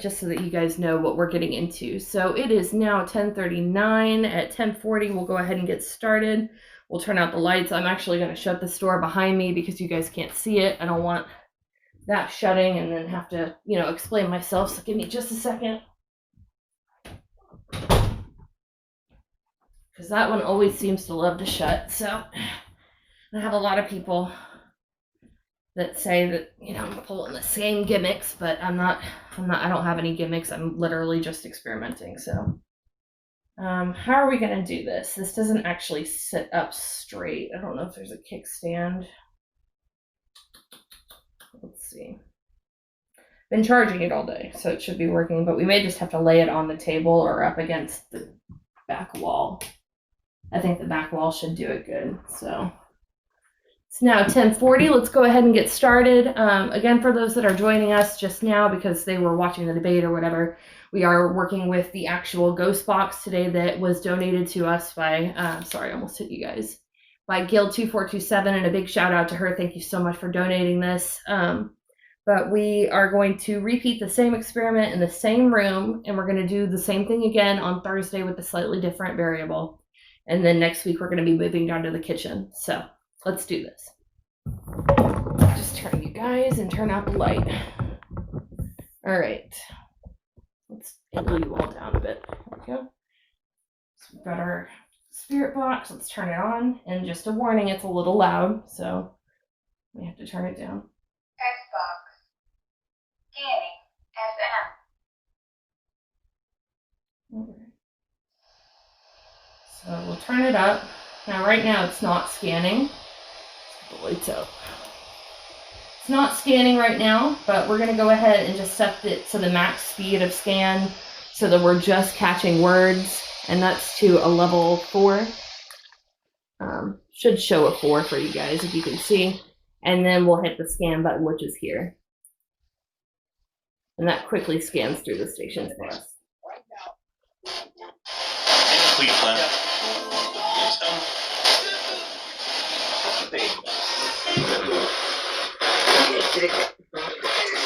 just so that you guys know what we're getting into. So it is now 10:39. At 10:40, we'll go ahead and get started. We'll turn out the lights. I'm actually going to shut this door behind me because you guys can't see it. I don't want that shutting and then have to, explain myself. So give me just a second. Because that one always seems to love to shut. So I have a lot of people that say that, I'm pulling the same gimmicks, but I don't have any gimmicks. I'm literally just experimenting. So how are we going to do this? This doesn't actually sit up straight. I don't know if there's a kickstand. Let's see. Been charging it all day, so it should be working, but we may just have to lay it on the table or up against the back wall. I think the back wall should do it good. So it's now 10:40. Let's go ahead and get started. Again, for those that are joining us just now because they were watching the debate or whatever, we are working with the actual ghost box today that was donated to us by, sorry, I almost hit you guys, by Guild2427, and a big shout out to her. Thank you so much for donating this. But we are going to repeat the same experiment in the same room, and we're going to do the same thing again on Thursday with a slightly different variable. And then next week, we're going to be moving down to the kitchen. So let's do this. Just turn you guys and turn out the light. All right. Let's angle you all down a bit. There we go. So we've got our spirit box. Let's turn it on. And just a warning, it's a little loud, so we have to turn it down. Xbox. Scanning. FM. All right. So we'll turn it up. Now, right now, it's not scanning. Let's put the lights out. It's not scanning right now, but we're going to go ahead and just set it to the max speed of scan so that we're just catching words, and that's to a level 4. Should show a 4 for you guys, if you can see. And then we'll hit the scan button, which is here. And that quickly scans through the stations for us.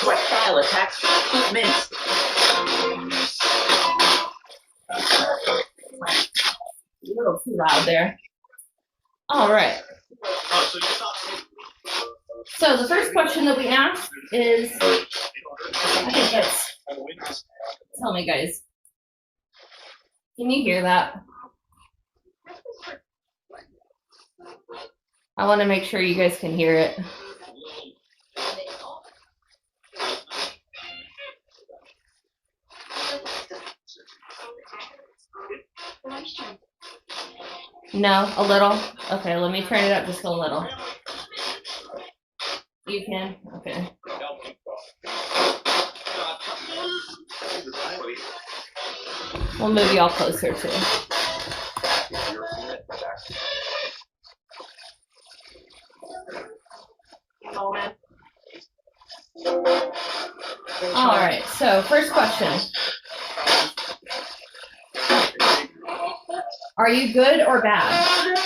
What style attacks mints? A little too loud there. All right. So the first question that we asked is, I think that's, tell me guys, can you hear that? I want to make sure you guys can hear it. No, a little? Okay, let me turn it up just a little. You can? Okay. We'll move y'all closer too. All right, so first question. Are you good or bad?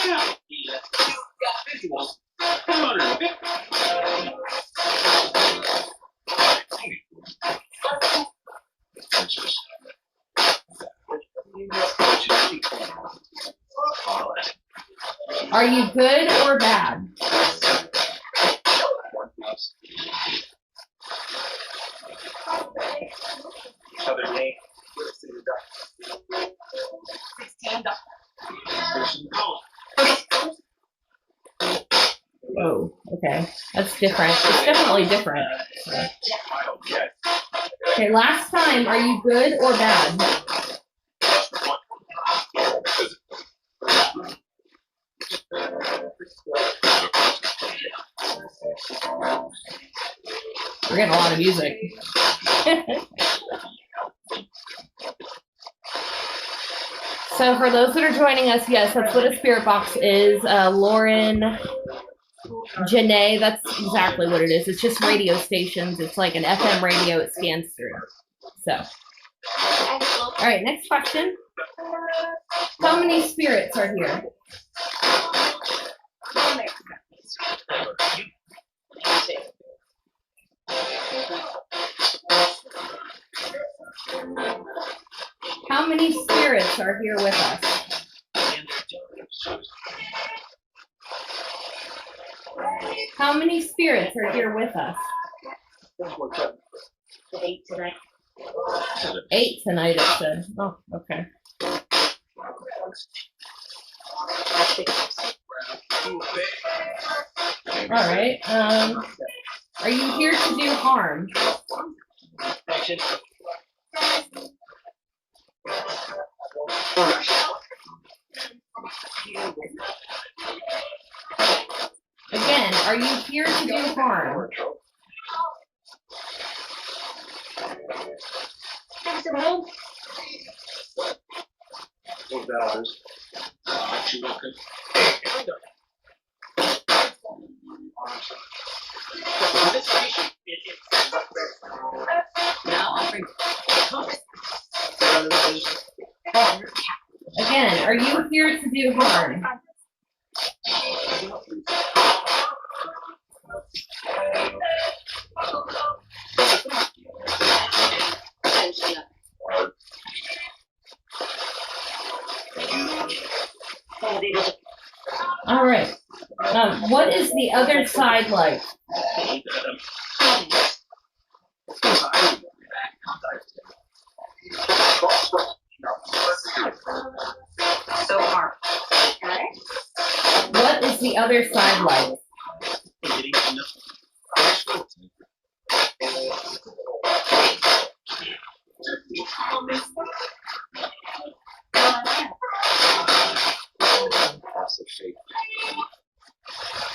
Are you good or bad? Oh, okay. That's different. It's definitely different. So. Okay, last time, are you good or bad? We're getting a lot of music. So for those that are joining us, yes, that's what a spirit box is. Lauren, Janae, that's exactly what it is. It's just radio stations. It's like an FM radio it scans through. So, all right, next question. How many spirits are here? How many spirits are here with us? How many spirits are here with us? 8 tonight. 8 tonight, it said. Oh, okay. All right. Are you here to do harm? Again, are you here to do harm? Now I'll bring Again, are you here to do harm? All right. What is the other side like? so hard. What is the other side like?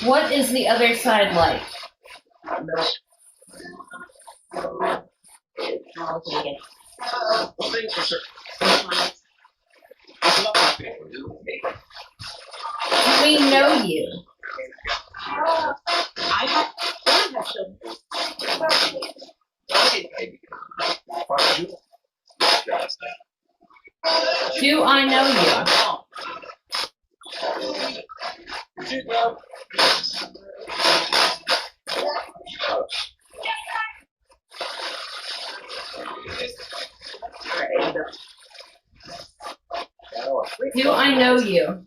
What is the other side like? Do we know you? Do I know you? Do I know you?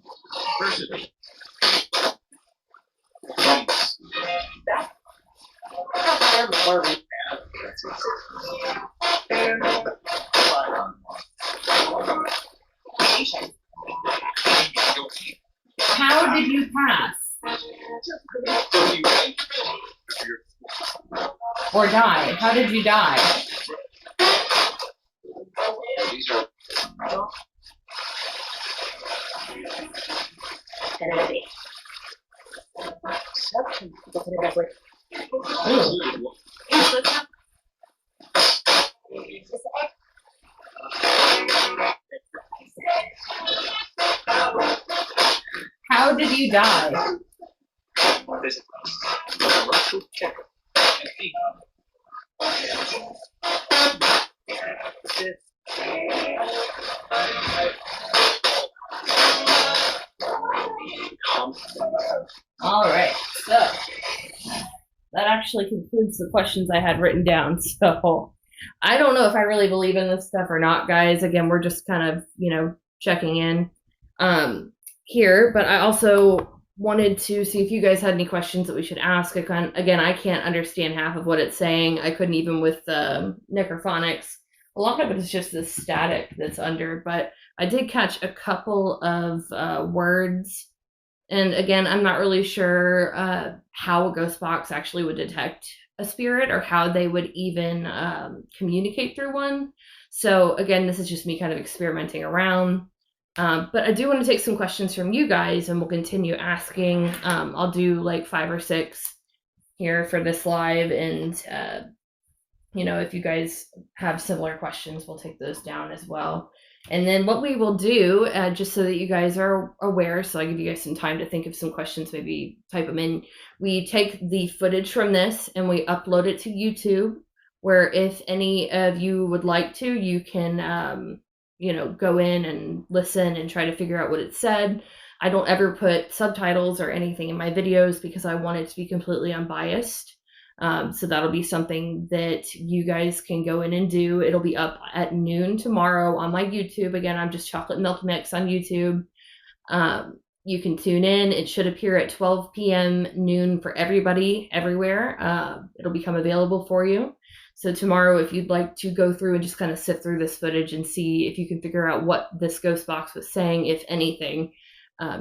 How did you pass? Or die? How did you die? Ooh. How did you die? All right, so that actually concludes the questions I had written down. So I don't know if I really believe in this stuff or not, guys. Again, we're just kind of, checking in here, but I also wanted to see if you guys had any questions that we should ask. I can't understand half of what it's saying. I couldn't even with Necrophonics. A lot of it is just the static that's under, but I did catch a couple of words. And again, I'm not really sure how a ghost box actually would detect a spirit or how they would even communicate through one. So again, this is just me kind of experimenting around. But I do want to take some questions from you guys, and we'll continue asking. I'll do like 5 or 6 here for this live, and if you guys have similar questions, we'll take those down as well. And then what we will do, just so that you guys are aware, so I give you guys some time to think of some questions, maybe type them in. We take the footage from this and we upload it to YouTube, where if any of you would like to, you can, go in and listen and try to figure out what it said. I don't ever put subtitles or anything in my videos because I want it to be completely unbiased. So that'll be something that you guys can go in and do. It'll be up at noon tomorrow on my YouTube. Again, I'm just Chocolate Milk Mix on YouTube. You can tune in. It should appear at 12 p.m. noon for everybody everywhere. It'll become available for you. So tomorrow, if you'd like to go through and just kind of sift through this footage and see if you can figure out what this ghost box was saying, if anything,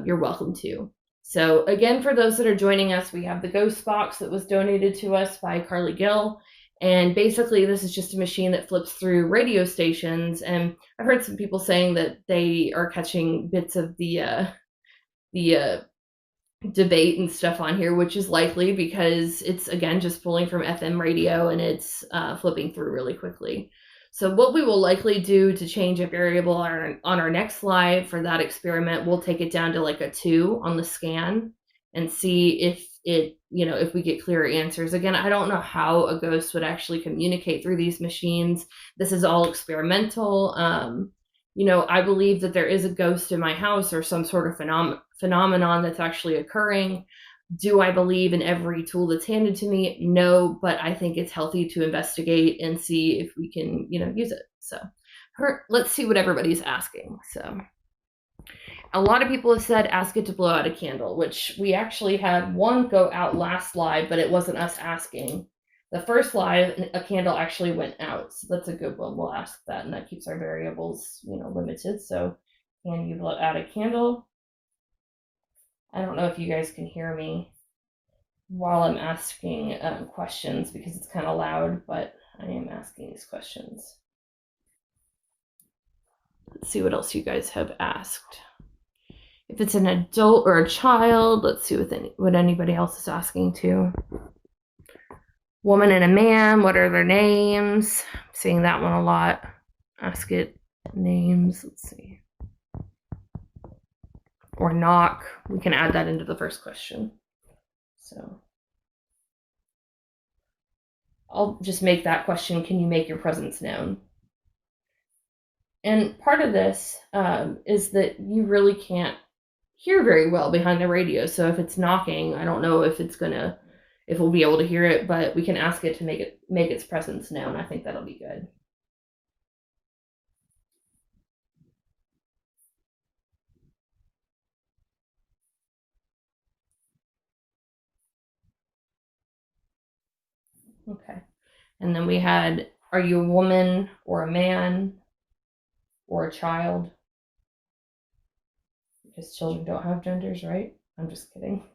you're welcome to. So again, for those that are joining us, we have the ghost box that was donated to us by Carly Gill. And basically, this is just a machine that flips through radio stations. And I've heard some people saying that they are catching bits of the debate and stuff on here, which is likely because it's, again, just pulling from FM radio and it's flipping through really quickly. So what we will likely do to change a variable on our next live for that experiment, we'll take it down to like a 2 on the scan and see if it, if we get clearer answers. Again, I don't know how a ghost would actually communicate through these machines. This is all experimental. I believe that there is a ghost in my house or some sort of phenomenon that's actually occurring. Do I believe in every tool that's handed to me? No, but I think it's healthy to investigate and see if we can, use it. So let's see what everybody's asking. So a lot of people have said, ask it to blow out a candle, which we actually had one go out last live, but it wasn't us asking. The first live, a candle actually went out. So that's a good one. We'll ask that, and that keeps our variables, limited. So can you blow out a candle? I don't know if you guys can hear me while I'm asking questions because it's kind of loud, but I am asking these questions. Let's see what else you guys have asked. If it's an adult or a child, let's see what anybody else is asking too. Woman and a man, what are their names? I'm seeing that one a lot. Ask it names, let's see. Or knock. We can add that into the first question. So I'll just make that question, can you make your presence known? And part of this is that you really can't hear very well behind the radio. So if it's knocking, I don't know if we'll be able to hear it, but we can ask it to make its presence known. I think that'll be good. Okay. And then we had, are you a woman or a man or a child? Because children don't have genders, right? I'm just kidding.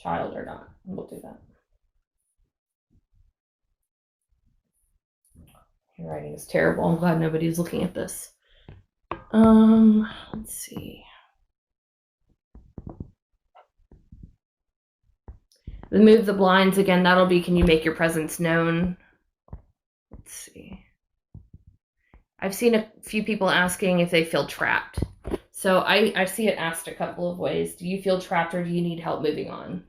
Child or not. We'll do that. Your writing is terrible. I'm glad nobody's looking at this. Let's see. Remove the blinds again. That'll be, can you make your presence known? Let's see. I've seen a few people asking if they feel trapped. So I see it asked a couple of ways. Do you feel trapped or do you need help moving on?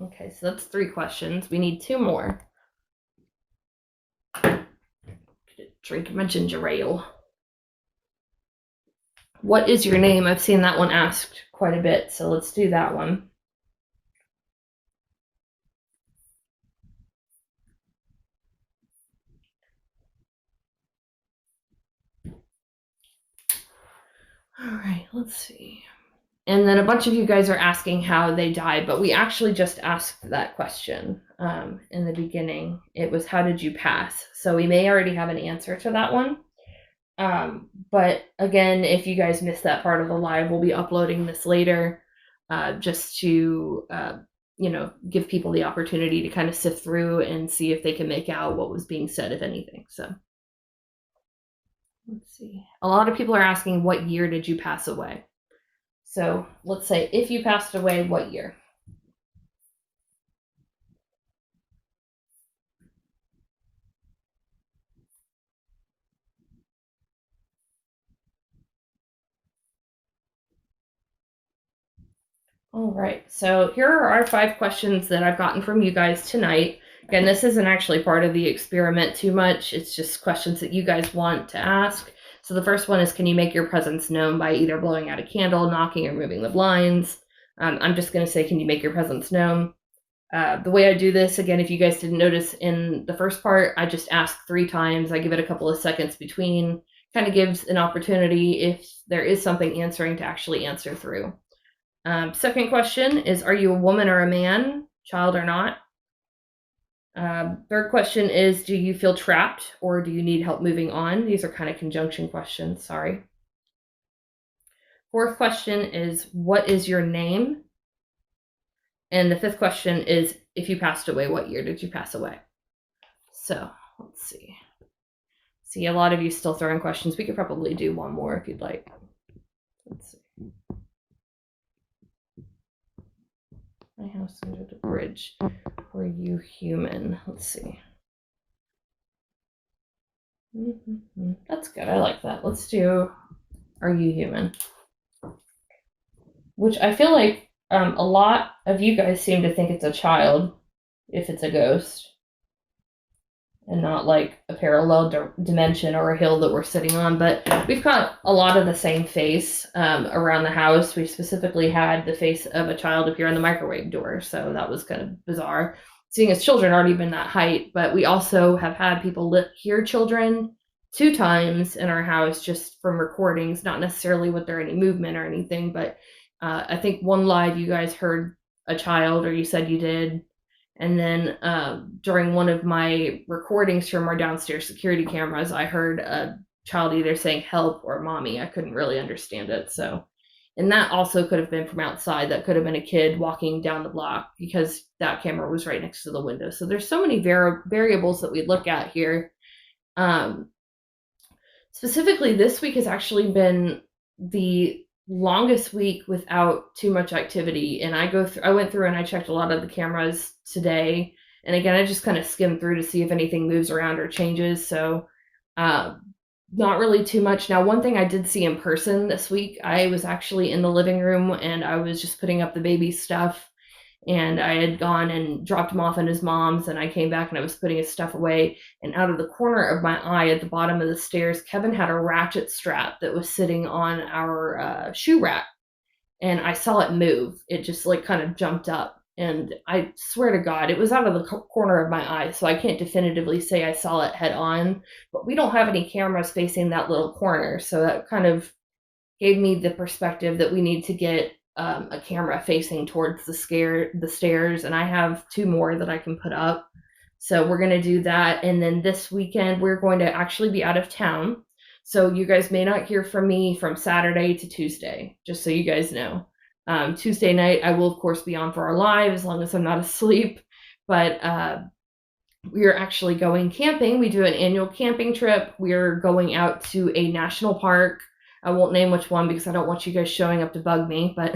Okay, so that's 3 questions. We need 2 more. Drink my ginger ale. What is your name? I've seen that one asked quite a bit, so let's do that one. All right, let's see. And then a bunch of you guys are asking how they died, but we actually just asked that question in the beginning. It was, how did you pass? So we may already have an answer to that one. But again, if you guys missed that part of the live, we'll be uploading this later just to, give people the opportunity to kind of sift through and see if they can make out what was being said, if anything. So let's see. A lot of people are asking, what year did you pass away? So let's say if you passed away, what year? All right, so here are our 5 questions that I've gotten from you guys tonight. Again, this isn't actually part of the experiment too much. It's just questions that you guys want to ask. So the first one is, can you make your presence known by either blowing out a candle, knocking, or moving the blinds? I'm just going to say, can you make your presence known? The way I do this, again, if you guys didn't notice in the first part, I just ask 3 times. I give it a couple of seconds between. Kind of gives an opportunity, if there is something answering, to actually answer through. Second question is, are you a woman or a man, child or not? Third question is, do you feel trapped or do you need help moving on? These are kind of conjunction questions, sorry. Fourth question is, what is your name? And the fifth question is, if you passed away, what year did you pass away? So let's see. See, a lot of you still throwing questions. We could probably do one more if you'd like. Let's see. My house under the bridge. Were you human? Let's see. That's good. I like that. Let's do, are you human? Which I feel like a lot of you guys seem to think it's a child if it's a ghost, and not like a parallel dimension or a hill that we're sitting on. But we've got a lot of the same face around the house. We specifically had the face of a child appear on the microwave door, so that was kind of bizarre, seeing as children aren't even that height. But we also have had people hear children 2 times in our house just from recordings, not necessarily with there any movement or anything. But I think one live you guys heard a child, or you said you did. And then during one of my recordings from our downstairs security cameras, I heard a child either saying help or mommy. I couldn't really understand it. So, and that also could have been from outside. That could have been a kid walking down the block, because that camera was right next to the window. So there's so many variables that we look at here. Specifically, this week has actually been the longest week without too much activity, and I went through and I checked a lot of the cameras today, and again I just kind of skimmed through to see if anything moves around or changes. So not really too much. Now, one thing I did see in person this week, I was actually in the living room and I was just putting up the baby stuff, and I had gone and dropped him off at his mom's, and I came back and I was putting his stuff away, and out of the corner of my eye at the bottom of the stairs, Kevin had a ratchet strap that was sitting on our shoe rack, and I saw it move. It just like kind of jumped up, and I swear to God, it was out of the corner of my eye, so I can't definitively say I saw it head on, but we don't have any cameras facing that little corner, so that kind of gave me the perspective that we need to get a camera facing towards the stairs, and I have 2 more that I can put up. So we're going to do that. And then this weekend, we're going to actually be out of town. So you guys may not hear from me from Saturday to Tuesday, just so you guys know. Tuesday night, I will, of course, be on for our live as long as I'm not asleep. But we are actually going camping. We do an annual camping trip. We're going out to a national park. I won't name which one because I don't want you guys showing up to bug me, but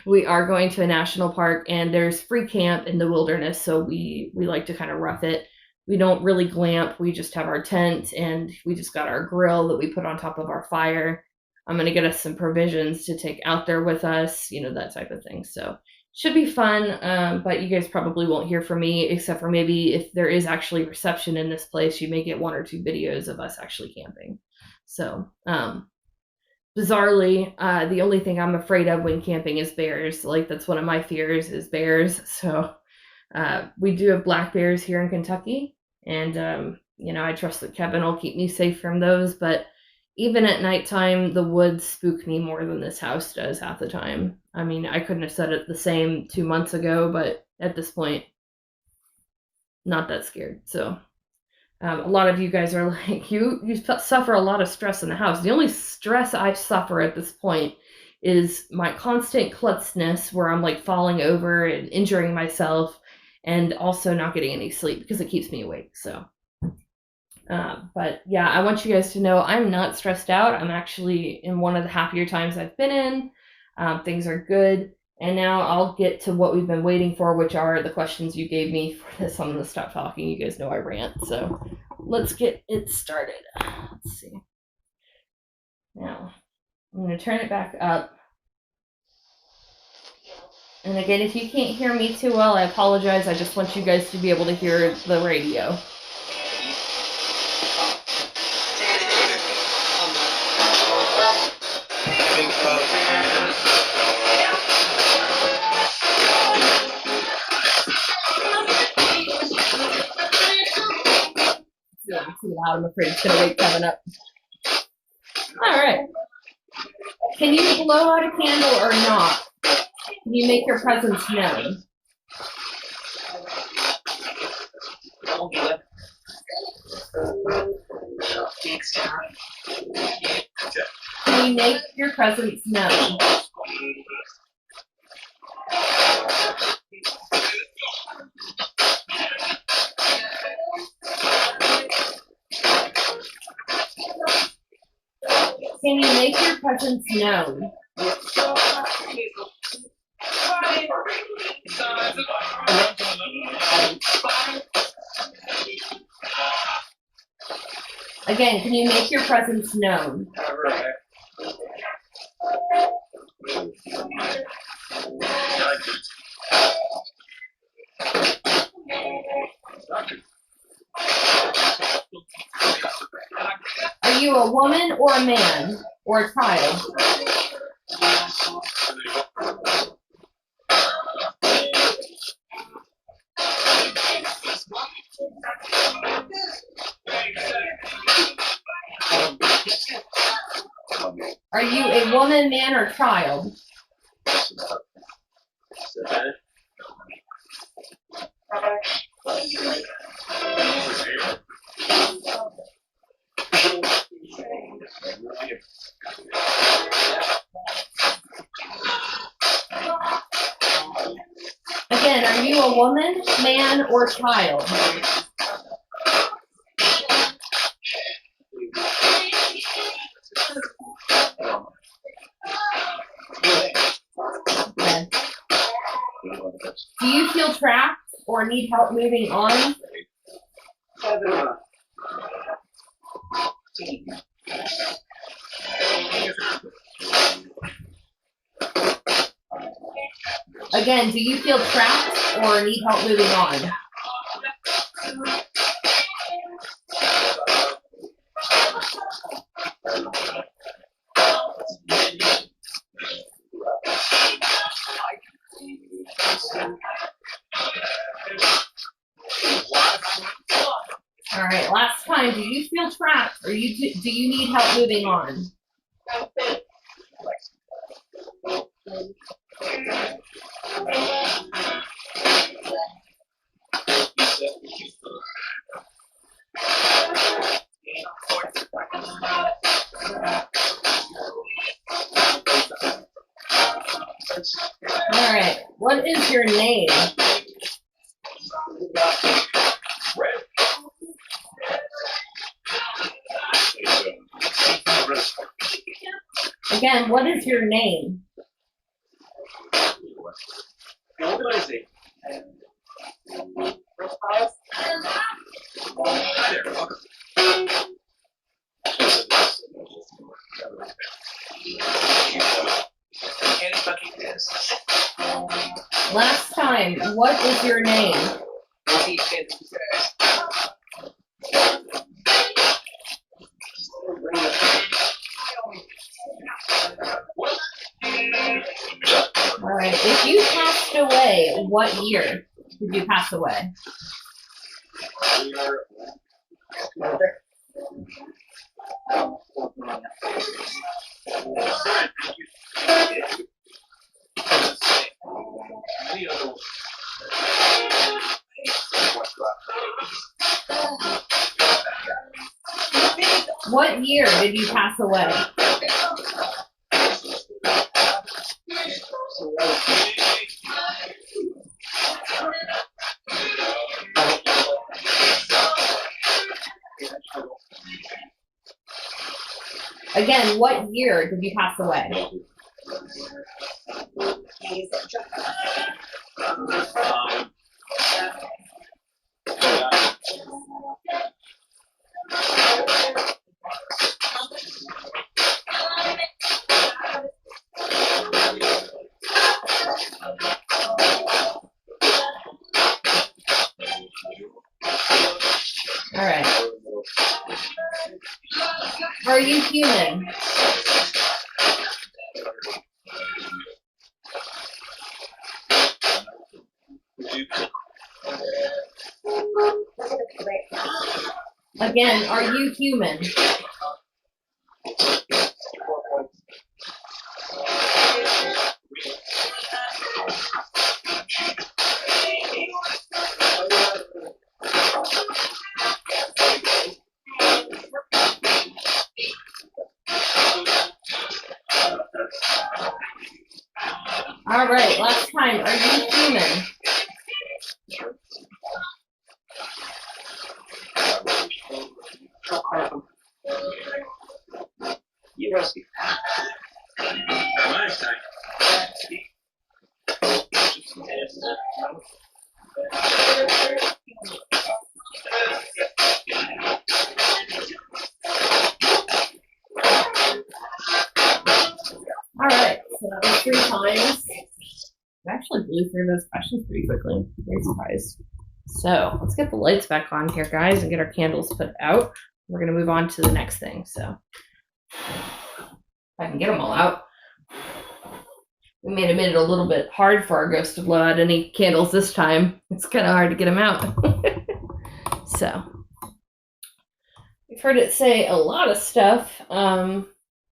we are going to a national park, and there's free camp in the wilderness, so we like to kind of rough it. We don't really glamp. We just have our tent, and we just got our grill that we put on top of our fire. I'm going to get us some provisions to take out there with us, that type of thing. So should be fun, but you guys probably won't hear from me, except for maybe if there is actually reception in this place, you may get 1 or 2 videos of us actually camping. So, bizarrely, the only thing I'm afraid of when camping is bears. Like, that's one of my fears, is bears. So we do have black bears here in Kentucky, and I trust that Kevin will keep me safe from those. But even at nighttime, the woods spook me more than this house does half the time. I mean, I couldn't have said it the same 2 months ago, but at this point, not that scared. So a lot of you guys are like, you suffer a lot of stress in the house. The only stress I suffer at this point is my constant klutzness, where I'm like falling over and injuring myself, and also not getting any sleep because it keeps me awake. So, but yeah, I want you guys to know I'm not stressed out. I'm actually in one of the happier times I've been in. Things are good. And now I'll get to what we've been waiting for, which are the questions you gave me for this. I'm going to stop talking. You guys know I rant. So let's get it started. Let's see. Now, I'm going to turn it back up. And again, if you can't hear me too well, I apologize. I just want you guys to be able to hear the radio. Yeah, too loud. I'm afraid it's gonna wake Kevin up. All right. Can you blow out a candle or not? Can you make your presence known? Can you make your presence known? Can you make your presence known? Again, can you make your presence known? Are you a woman or a man or a child? Are you a woman, man, or child? Again, are you a woman, man, or child? Okay. Do you feel trapped or need help moving on? Again, do you feel trapped or need help moving on? All right, last time, do you feel trapped or do you need help moving on? All right, what is your name? Again, what is your name? Last time, what is your name? All right, if you passed away, what year did you pass away? What year did you pass away? Again, what year did you pass away? Are you human? Again, are you human? All right, last time. Are you human? All right, so that was 3 times. I actually blew through those questions pretty quickly. Very surprised. So let's get the lights back on here, guys, and get our candles put out. We're going to move on to the next thing. So if I can get them all out. We made it a little bit hard for our ghost to blow out any candles this time. It's kind of hard to get them out. So we've heard it say a lot of stuff.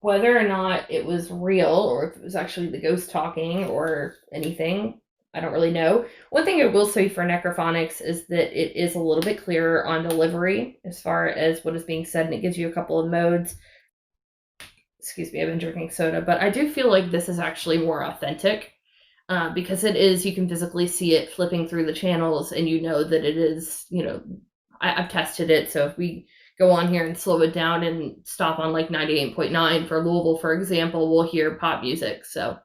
Whether or not it was real or if it was actually the ghost talking or anything, I don't really know. One thing I will say for Necrophonics is that it is a little bit clearer on delivery as far as what is being said, and it gives you a couple of modes. Excuse me, I've been drinking soda, but I do feel like this is actually more authentic because it is, you can physically see it flipping through the channels and you know that it is, I've tested it. So if we go on here and slow it down and stop on like 98.9 for Louisville, for example, we'll hear pop music. So,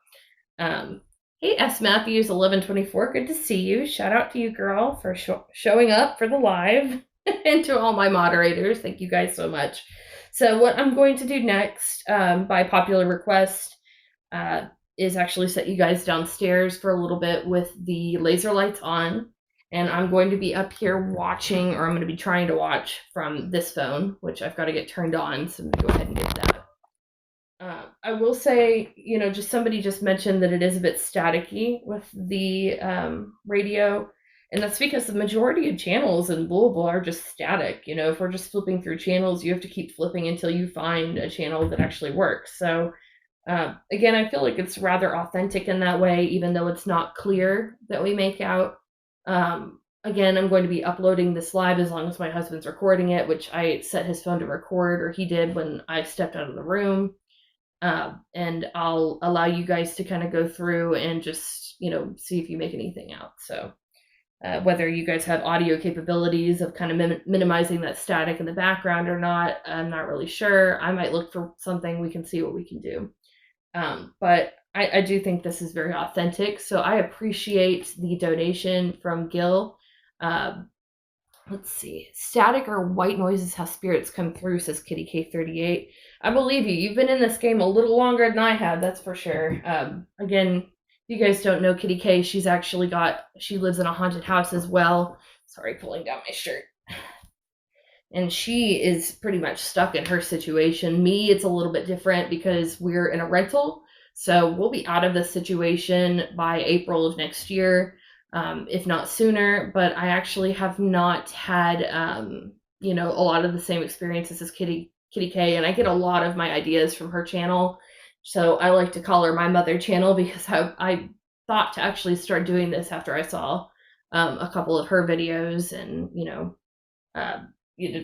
hey, S. Matthews 1124, good to see you. Shout out to you, girl, for showing up for the live, and to all my moderators. Thank you guys so much. So what I'm going to do next, by popular request, is actually set you guys downstairs for a little bit with the laser lights on. And I'm going to be up here watching, or I'm going to be trying to watch from this phone, which I've got to get turned on. So I'm going to go ahead and get that. I will say, just somebody just mentioned that it is a bit staticky with the radio. And that's because the majority of channels in Louisville are just static. If we're just flipping through channels, you have to keep flipping until you find a channel that actually works. So again, I feel like it's rather authentic in that way, even though it's not clear that we make out. Again, I'm going to be uploading this live as long as my husband's recording it, which I set his phone to record, or he did when I stepped out of the room. And I'll allow you guys to kind of go through and just, see if you make anything out. So whether you guys have audio capabilities of kind of minimizing that static in the background or not, I'm not really sure. I might look for something. We can see what we can do. But I do think this is very authentic. So I appreciate the donation from Gil. Let's see. Static or white noises, how spirits come through, says Kitty K38. I believe you. You've been in this game a little longer than I have, that's for sure. Again, if you guys don't know Kitty K, she lives in a haunted house as well. Sorry, pulling down my shirt. And she is pretty much stuck in her situation. Me, it's a little bit different because we're in a rental. So we'll be out of this situation by April of next year, if not sooner. But I actually have not had, a lot of the same experiences as Kitty K. And I get a lot of my ideas from her channel. So I like to call her my mother channel because I thought to actually start doing this after I saw a couple of her videos and,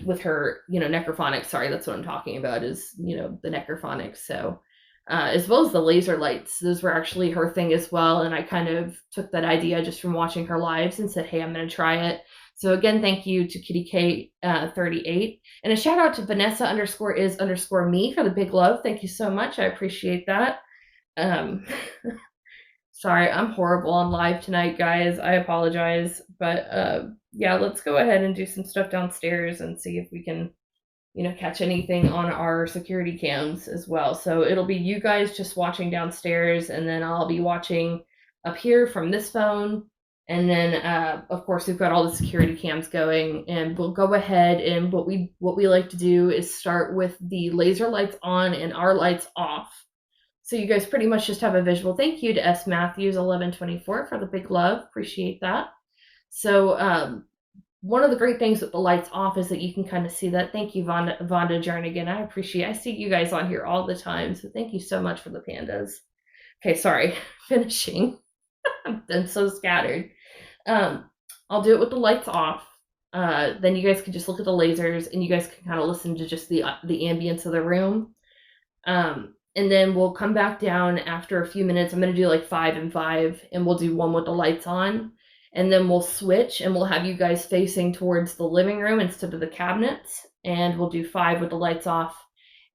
with her, necrophonics. Sorry, that's what I'm talking about is, the necrophonics. So as well as the laser lights, those were actually her thing as well. And I kind of took that idea just from watching her lives and said, hey, I'm going to try it. So again, thank you to Kitty K 38, and a shout out to Vanessa _is_me for the big love. Thank you so much. I appreciate that. Sorry, I'm horrible on live tonight, guys. I apologize. But yeah, let's go ahead and do some stuff downstairs and see if we can, catch anything on our security cams as well. So it'll be you guys just watching downstairs, and then I'll be watching up here from this phone. And then, of course, we've got all the security cams going, and we'll go ahead and what we like to do is start with the laser lights on and our lights off. So you guys pretty much just have a visual. Thank you to S Matthews 1124 for the big love. Appreciate that. So one of the great things with the lights off is that you can kind of see that. Thank you, Vonda Jernigan. I appreciate. I see you guys on here all the time, so thank you so much for the pandas. Okay, sorry, finishing. I'm so scattered. I'll do it with the lights off. Then you guys can just look at the lasers, and you guys can kind of listen to just the ambience of the room. And then we'll come back down after a few minutes. I'm gonna do like 5 and 5, and we'll do one with the lights on, and then we'll switch, and we'll have you guys facing towards the living room instead of the cabinets, and we'll do 5 with the lights off,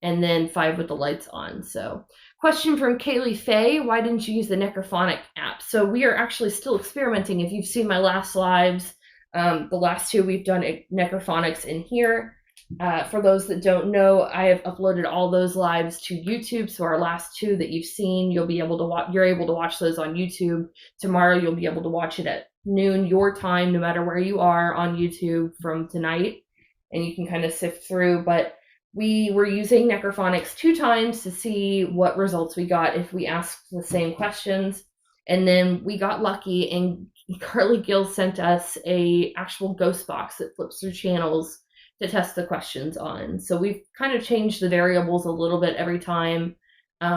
and then 5 with the lights on. So, question from Kaylee Faye: why didn't you use the Necrophonic app? So we are actually still experimenting. If you've seen my last lives, the last 2 we've done Necrophonics in here. For those that don't know, I have uploaded all those lives to YouTube. So our last 2 that you've seen, you'll be able to watch. You're able to watch those on YouTube. Tomorrow, you'll be able to watch it at noon your time, no matter where you are on YouTube from tonight, and you can kind of sift through. But we were using Necrophonics 2 times to see what results we got if we asked the same questions, and then we got lucky, and Carly Gill sent us a actual ghost box that flips through channels to test the questions on. So we've kind of changed the variables a little bit every time.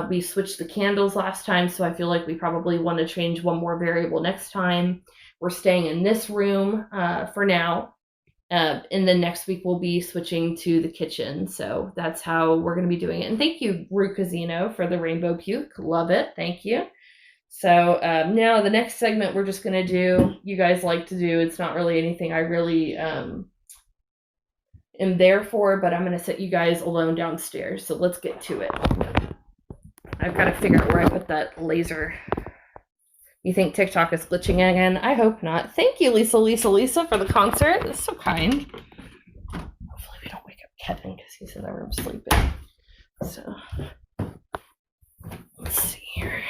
We switched the candles last time, so I feel like we probably want to change one more variable next time. We're staying in this room for now. And then next week we'll be switching to the kitchen. So that's how we're going to be doing it. And thank you, Rue Casino, for the rainbow puke. Love it. Thank you. So now the next segment we're just going to do, you guys like to do. It's not really anything I really am there for, but I'm going to set you guys alone downstairs. So let's get to it. I've got to figure out where I put that laser. You think TikTok is glitching again? I hope not. Thank you, Lisa, for the concert. That's so kind. Hopefully we don't wake up Kevin because he's in the room sleeping. So let's see here.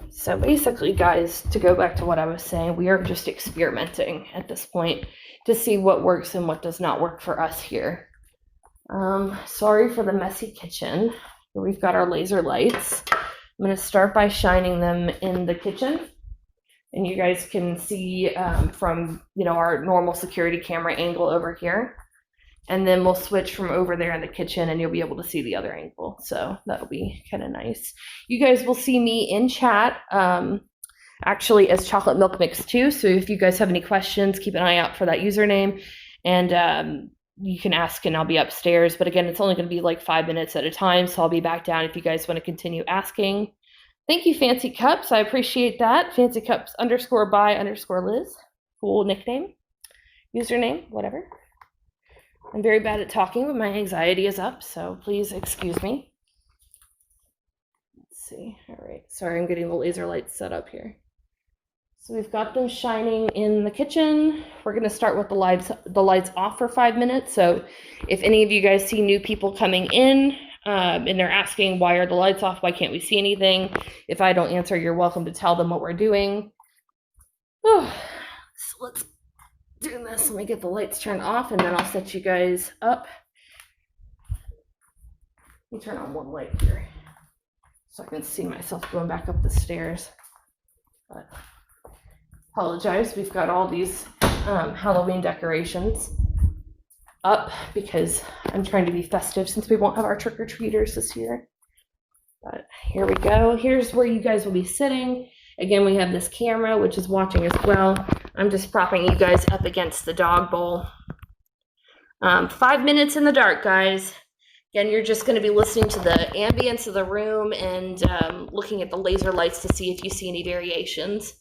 So basically, guys, to go back to what I was saying, we are just experimenting at this point to see what works and what does not work for us here. Sorry for the messy kitchen. We've got our laser lights. I'm going to start by shining them in the kitchen, and you guys can see from our normal security camera angle over here, and then we'll switch from over there in the kitchen, and you'll be able to see the other angle. So that'll be kind of nice. You guys will see me in chat actually as Chocolate Milk Mix too. So if you guys have any questions, keep an eye out for that username, and you can ask, and I'll be upstairs. But again, it's only going to be like 5 minutes at a time, so I'll be back down if you guys want to continue asking. Thank you, Fancy Cups. I appreciate that. Fancy Cups _by_Liz. Cool nickname, username, whatever. I'm very bad at talking, but my anxiety is up, so please excuse me. Let's see. All right. Sorry, I'm getting the laser lights set up here. So we've got them shining in the kitchen. We're going to start with the lights off for 5 minutes. So if any of you guys see new people coming in and they're asking, why are the lights off? Why can't we see anything? If I don't answer, you're welcome to tell them what we're doing. Oh, so let's do this. Let me get the lights turned off, and then I'll set you guys up. Let me turn on one light here so I can see myself going back up the stairs. But apologize, we've got all these Halloween decorations up because I'm trying to be festive since we won't have our trick-or-treaters this year. But here we go. Here's where you guys will be sitting. Again, we have this camera, which is watching as well. I'm just propping you guys up against the dog bowl. 5 minutes in the dark, guys. Again, you're just going to be listening to the ambience of the room and looking at the laser lights to see if you see any variations.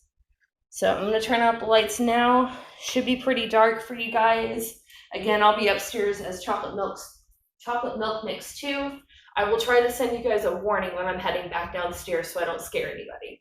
So I'm going to turn out the lights now. Should be pretty dark for you guys. Again, I'll be upstairs as Chocolate Milk Mix too. I will try to send you guys a warning when I'm heading back down the stairs so I don't scare anybody.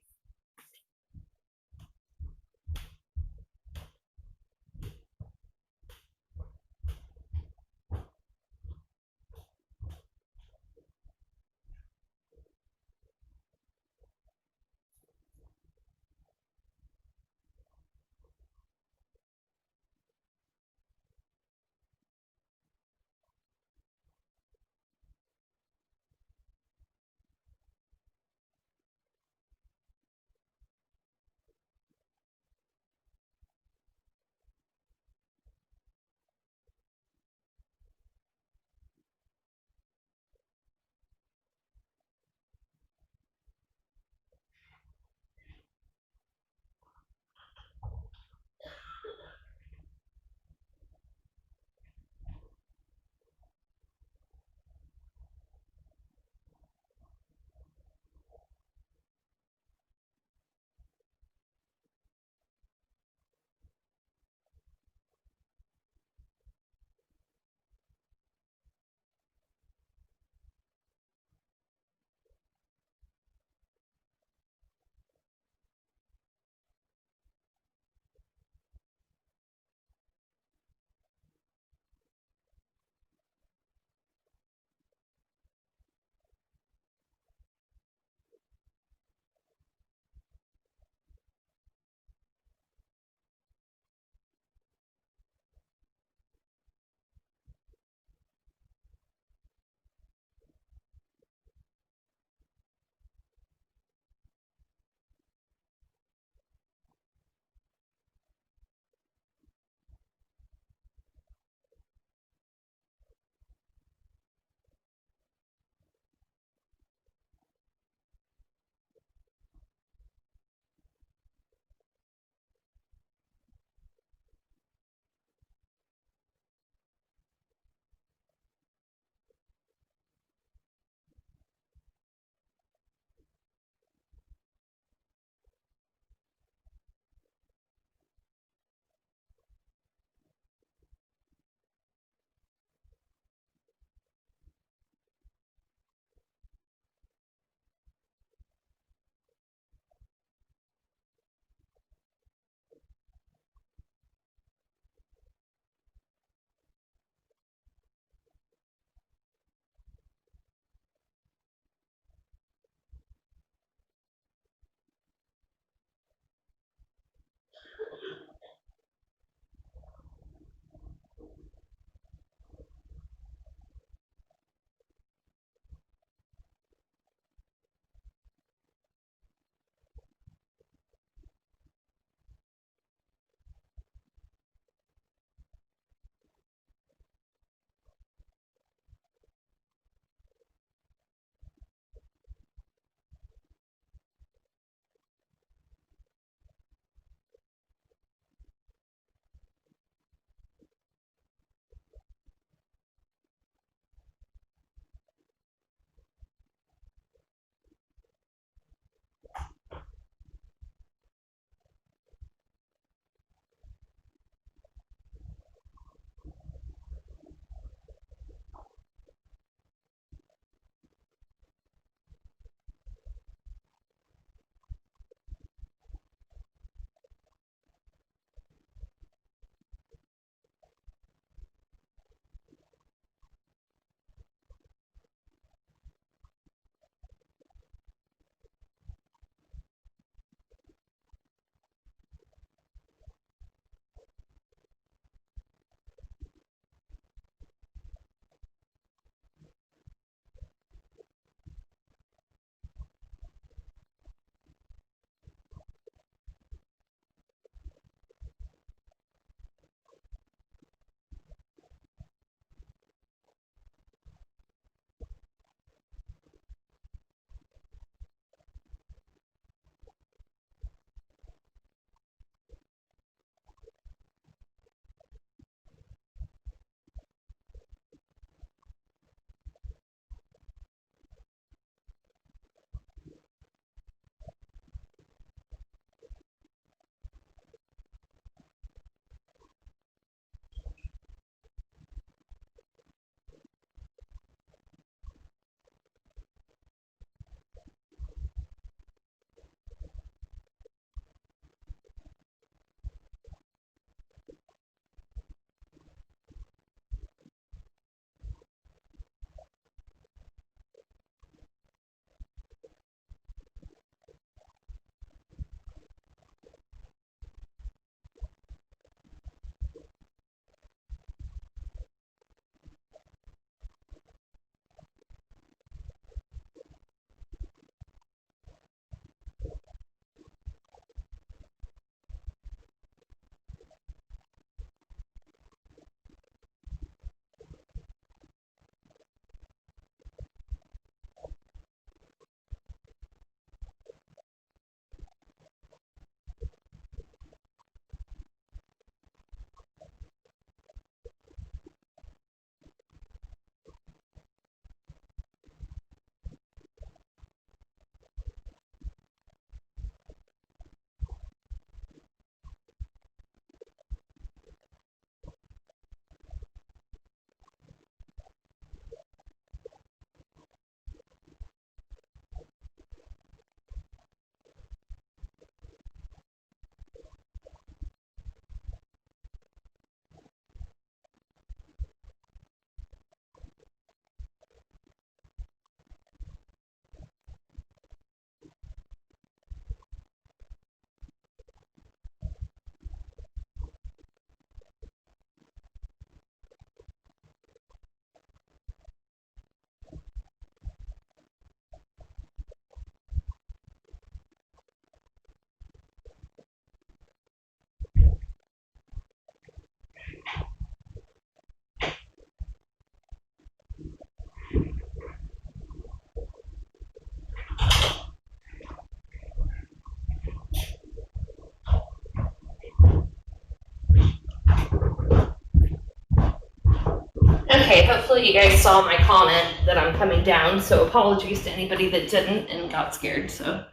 Okay, hopefully you guys saw my comment that I'm coming down, so apologies to anybody that didn't and got scared. So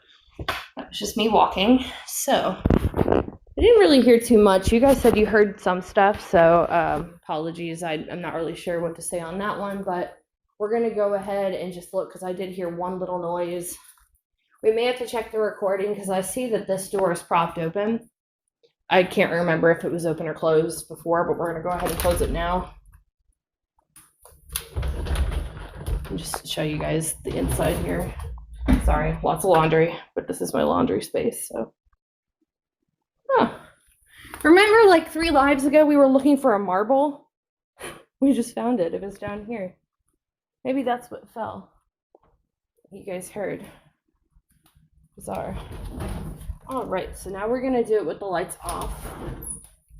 that was just me walking. So I didn't really hear too much. You guys said you heard some stuff, so apologies. I'm not really sure what to say on that one, but we're gonna go ahead and just look because I did hear one little noise. We may have to check the recording because I see that this door is propped open. I can't remember if it was open or closed before, but we're gonna go ahead and close it now. And just show you guys the inside here. Sorry, lots of laundry, but this is my laundry space, so. Huh. Remember like 3 lives ago we were looking for a marble? We just found it. It was down here. Maybe that's what fell. You guys heard. Bizarre. All right, so now we're gonna do it with the lights off.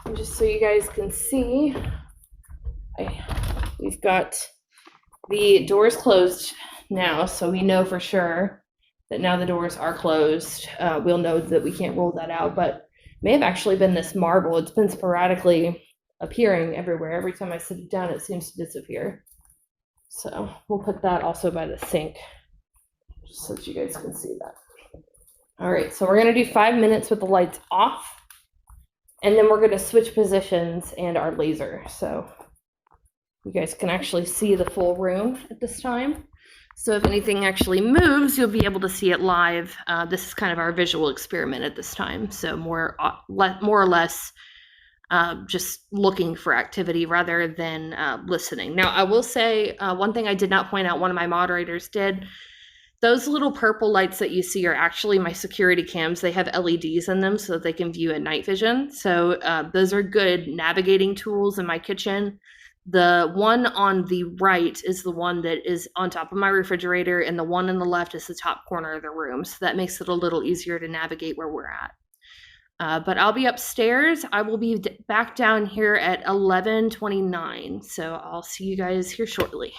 And just so you guys can see, we've got the doors closed now, so we know for sure that now the doors are closed. We'll know that we can't rule that out, but may have actually been this marble. It's been sporadically appearing everywhere. Every time I sit it down, it seems to disappear. So we'll put that also by the sink, just so that you guys can see that. All right, so we're gonna do 5 minutes with the lights off, and then we're gonna switch positions and our laser. So you guys can actually see the full room at this time. So if anything actually moves, you'll be able to see it live. This is kind of our visual experiment at this time. So more or less just looking for activity rather than listening. Now, I will say one thing I did not point out, one of my moderators did. Those little purple lights that you see are actually my security cams. They have LEDs in them so that they can view at night vision. So those are good navigating tools in my kitchen. The one on the right is the one that is on top of my refrigerator, and the one on the left is the top corner of the room. So that makes it a little easier to navigate where we're at. But I'll be upstairs. I will be back down here at 11:29. So I'll see you guys here shortly.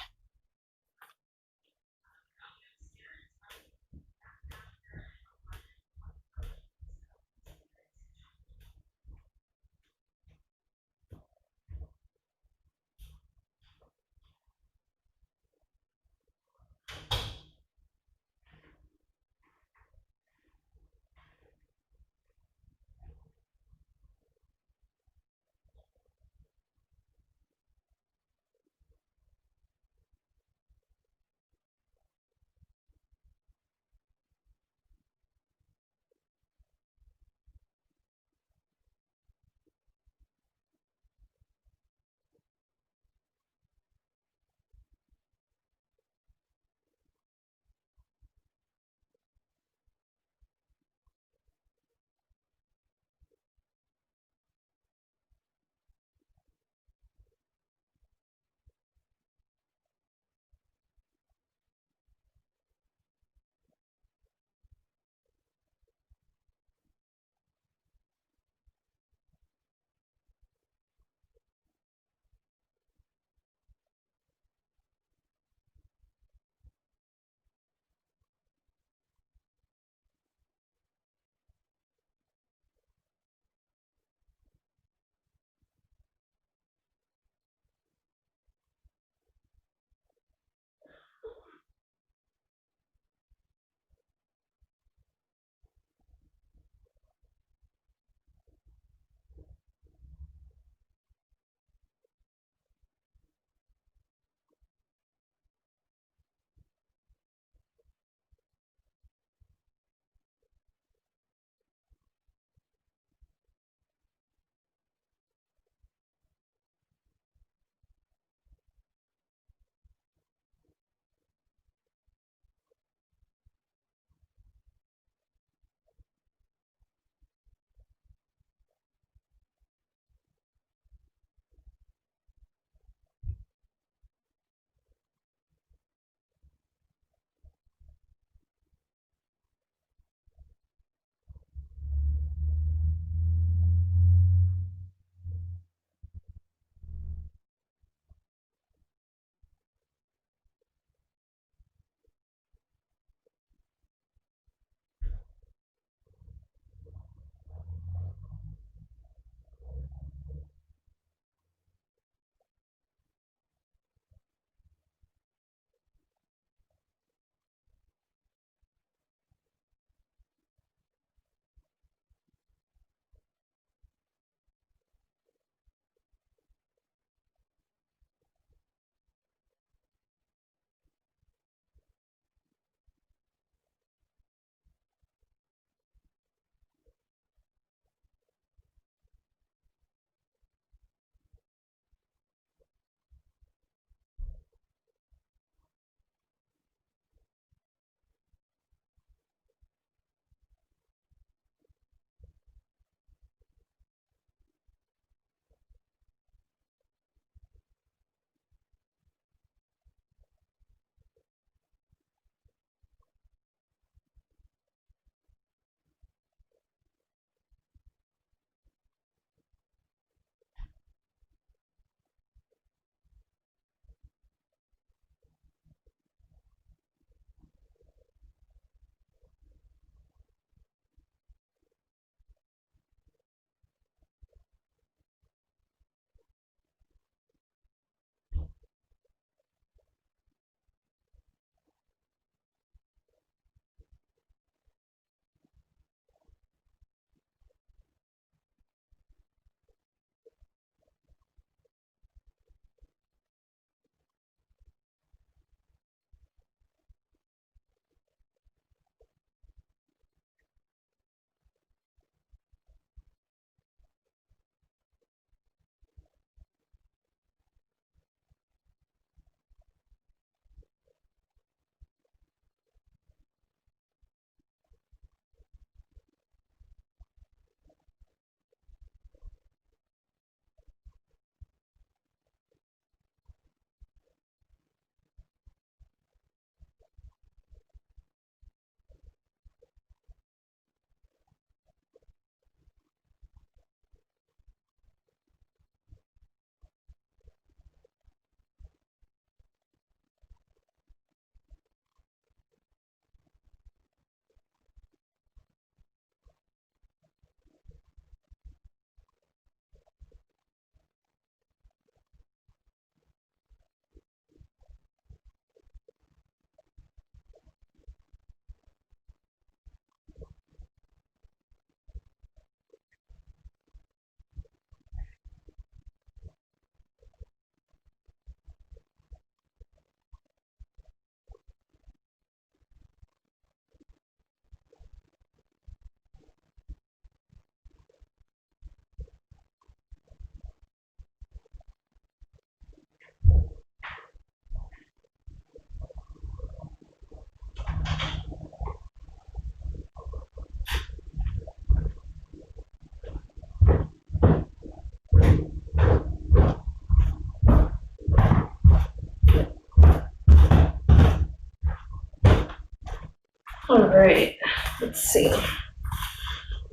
All right, let's see.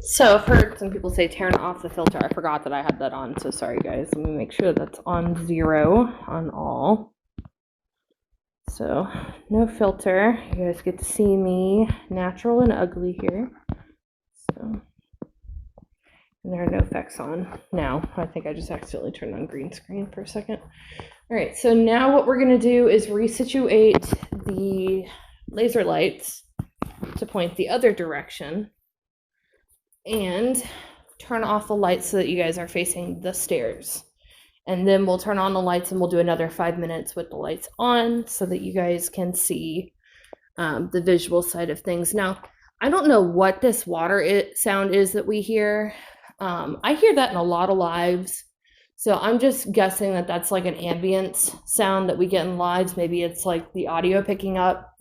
So I've heard some people say turn off the filter. I forgot that I had that on, so sorry guys. Let me make sure that's on 0 on all. So no filter. You guys get to see me natural and ugly here. So and there are no effects on now. I think I just accidentally turned on green screen for a second. All right, so now what we're gonna do is resituate the laser lights to point the other direction and turn off the lights so that you guys are facing the stairs. And then we'll turn on the lights and we'll do another 5 minutes with the lights on so that you guys can see the visual side of things. Now, I don't know what this water sound is that we hear. I hear that in a lot of lives. So I'm just guessing that that's like an ambience sound that we get in lives. Maybe it's like the audio picking up.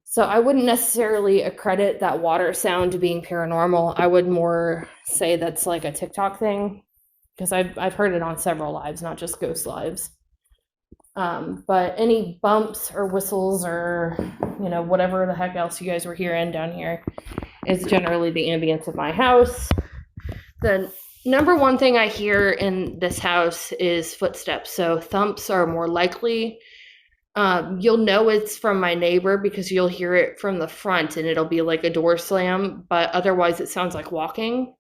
So I wouldn't necessarily accredit that water sound to being paranormal. I would more say that's like a TikTok thing, because I've heard it on several lives, not just ghost lives. But any bumps or whistles or, you know, whatever the heck else you guys were hearing down here is generally the ambience of my house. The number one thing I hear in this house is footsteps. So thumps are more likely. You'll know it's from my neighbor because you'll hear it from the front and it'll be like a door slam, but otherwise it sounds like walking.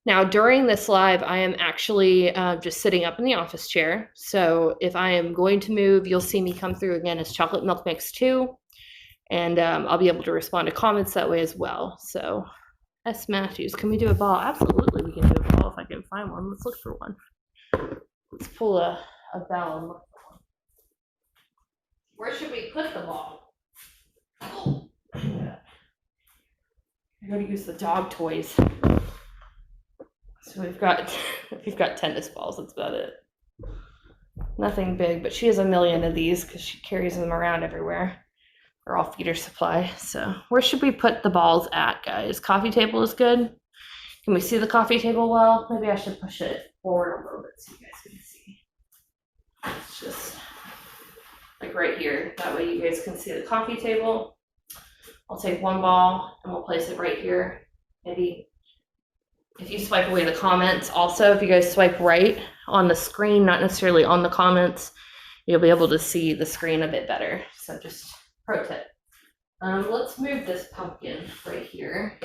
Now, during this live, I am actually just sitting up in the office chair. So if I am going to move, you'll see me come through again as Chocolate Milk Mix 2. And I'll be able to respond to comments that way as well. So, S. Matthews, can we do a ball? Absolutely, we can do a ball if I can find one. Let's look for one. Let's pull a bell and look. Where should we put the ball? Oh, yeah. I gotta use the dog toys. So we've got tennis balls. That's about it. Nothing big, but she has a million of these because she carries them around everywhere. They're all feeder supply. So where should we put the balls at, guys? Coffee table is good. Can we see the coffee table well? Maybe I should push it forward a little bit so you guys can see. It's just like right here. That way you guys can see the coffee table. I'll take one ball and we'll place it right here. Maybe if you swipe away the comments, also, if you guys swipe right on the screen, not necessarily on the comments, you'll be able to see the screen a bit better. So just pro tip. Let's move this pumpkin right here.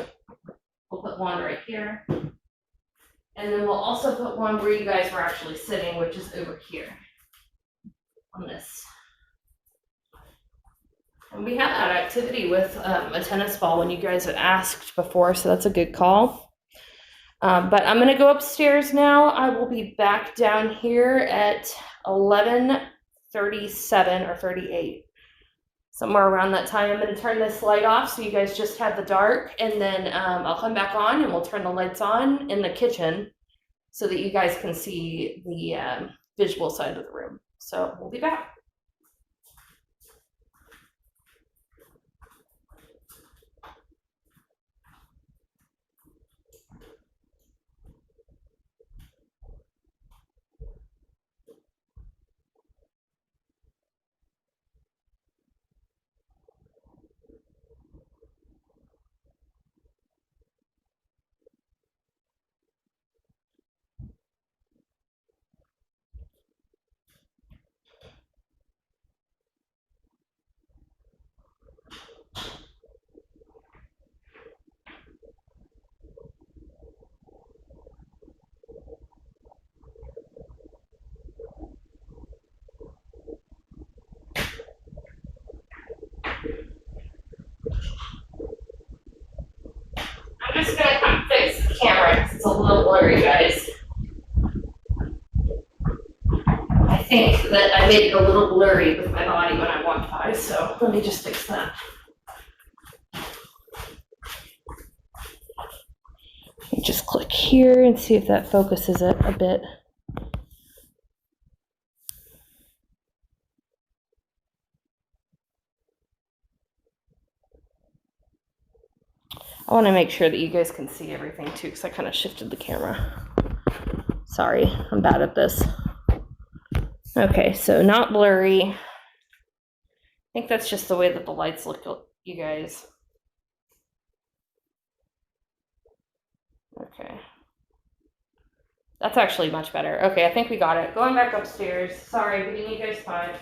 We'll put one right here. And then we'll also put one where you guys were actually sitting, which is over here on this. And we had that activity with a tennis ball when you guys had asked before, so that's a good call. But I'm going to go upstairs now. I will be back down here at 11:37 or 38. Somewhere around that time. I'm going to turn this light off so you guys just have the dark, and then I'll come back on and we'll turn the lights on in the kitchen so that you guys can see the visual side of the room. So we'll be back. I'm just gonna come fix the camera because it's a little blurry, guys. I think that I made it a little blurry with my body when I walked by, so let me just fix that. Just click here and see if that focuses it a bit. I want to make sure that you guys can see everything too, because I kind of shifted the camera. Sorry, I'm bad at this. Okay, so not blurry. I think that's just the way that the lights look, you guys. Okay. That's actually much better. Okay, I think we got it. Going back upstairs. Sorry, giving you guys time.